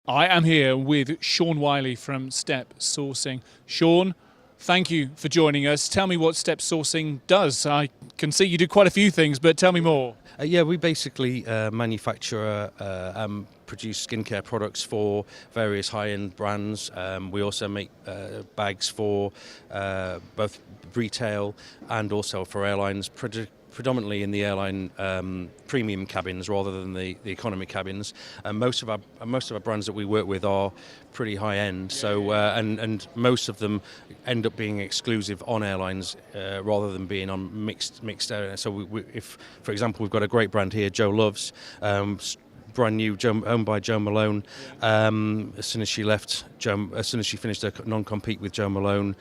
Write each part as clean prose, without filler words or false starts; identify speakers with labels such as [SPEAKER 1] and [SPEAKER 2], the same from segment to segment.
[SPEAKER 1] I am here with Sean Wiley from Step Sourcing. Sean, thank you for joining us. Tell me what Step Sourcing does. I can see you do quite a few things, but tell me more.
[SPEAKER 2] We basically manufacture and produce skincare products for various high-end brands. We also make bags for both retail and also for airlines, predominantly in the airline premium cabins rather than the economy cabins. Most of our brands that we work with are pretty high end. So and most of them end up being exclusive on airlines rather than being on mixed airlines. So if, for example, we've got a great brand here, Joe Loves. Brand new, owned by Jo Malone. As soon as she finished her non-compete with Jo Malone,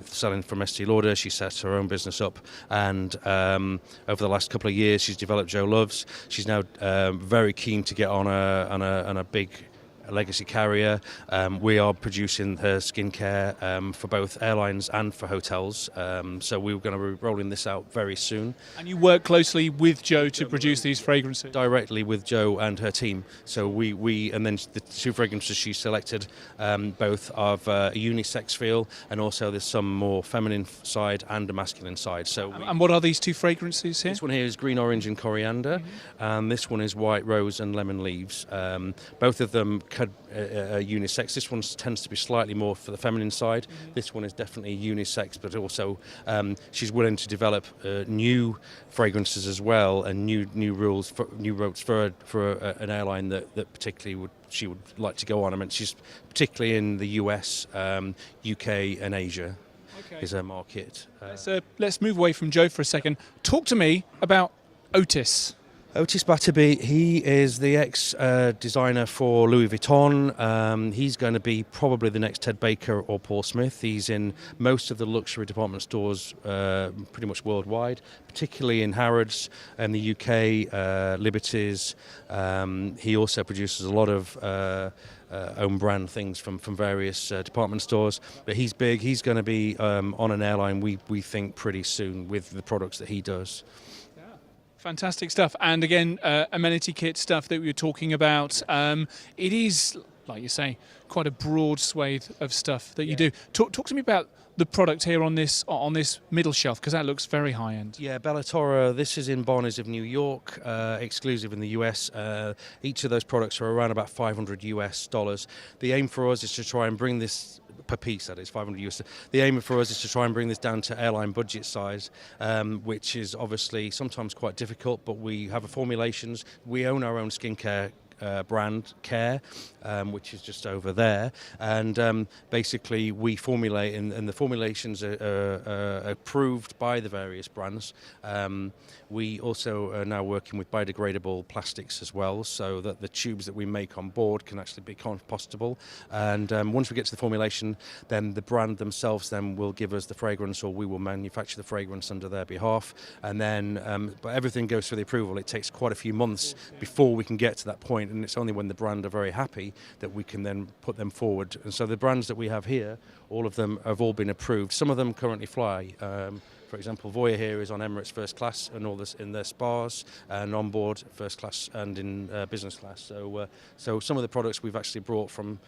[SPEAKER 2] selling from Estee Lauder, she set her own business up. And over the last couple of years, she's developed Joe Loves. She's now very keen to get on a big legacy carrier. We are producing her skincare for both airlines and for hotels. So we're going to be rolling this out very soon.
[SPEAKER 1] And you work closely with Jo to produce these fragrances?
[SPEAKER 2] Directly with Jo and her team. So we and then the two fragrances she selected both have a unisex feel, and also there's some more feminine side and a masculine side. So
[SPEAKER 1] and what are these two fragrances here?
[SPEAKER 2] This one here is green orange and coriander, and this one is white rose and lemon leaves. Both of them unisex. This one tends to be slightly more for the feminine side. This one is definitely unisex, but also she's willing to develop new fragrances as well, and new routes for an airline that particularly she would like to go on. I mean, she's particularly in the US, UK, and Asia. Is her market.
[SPEAKER 1] Let's move away from Jo for a second. Talk to me about Otis.
[SPEAKER 2] Otis Batterby, he is the ex-designer for Louis Vuitton. He's going to be probably the next Ted Baker or Paul Smith. He's in most of the luxury department stores pretty much worldwide, particularly in Harrods and the UK, Liberties. He also produces a lot of own brand things from various department stores. But he's big. He's going to be on an airline, we think, pretty soon with the products that he does.
[SPEAKER 1] Fantastic stuff. And again, amenity kit stuff that we were talking about. It is, like you say, quite a broad swathe of stuff that you do. Talk to me about the product here on this middle shelf, because that looks very high end.
[SPEAKER 2] Yeah, Bellatora, this is in Barneys of New York, exclusive in the US. Each of those products are around about $500 US. The aim for us is to try and bring this per piece, that is 500 US. The aim for us is to try and bring this down to airline budget size, which is obviously sometimes quite difficult, but we have formulations. We own our own skincare brand, Care, which is just over there, and basically we formulate, and the formulations are approved by the various brands. We also are now working with biodegradable plastics as well, so that the tubes that we make on board can actually be compostable. And once we get to the formulation, then the brand themselves then will give us the fragrance, or we will manufacture the fragrance under their behalf. And then, but everything goes through the approval. It takes quite a few months before we can get to that point, and it's only when the brand are very happy that we can then put them forward. And so the brands that we have here, all of them have all been approved. Some of them currently fly. For example, Voya here is on Emirates first class, and all this in their spas, and onboard first class and in business class. So some of the products we've actually brought from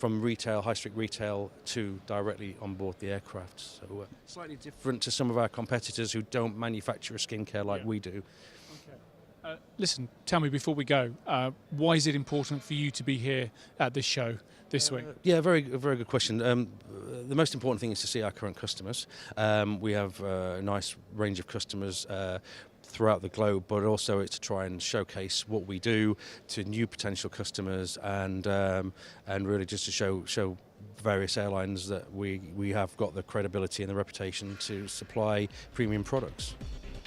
[SPEAKER 2] retail, high street retail, to directly on board the aircraft. So slightly different to some of our competitors who don't manufacture a skincare like we do.
[SPEAKER 1] Listen, tell me before we go, why is it important for you to be here at this show this week?
[SPEAKER 2] Very good question. The most important thing is to see our current customers. We have a nice range of customers throughout the globe, but also it's to try and showcase what we do to new potential customers, and really just to show various airlines that we have got the credibility and the reputation to supply premium products.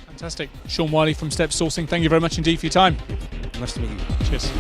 [SPEAKER 1] Fantastic. Sean Wiley from Step Sourcing, thank you very much indeed for your time.
[SPEAKER 2] Nice to meet you.
[SPEAKER 1] Cheers.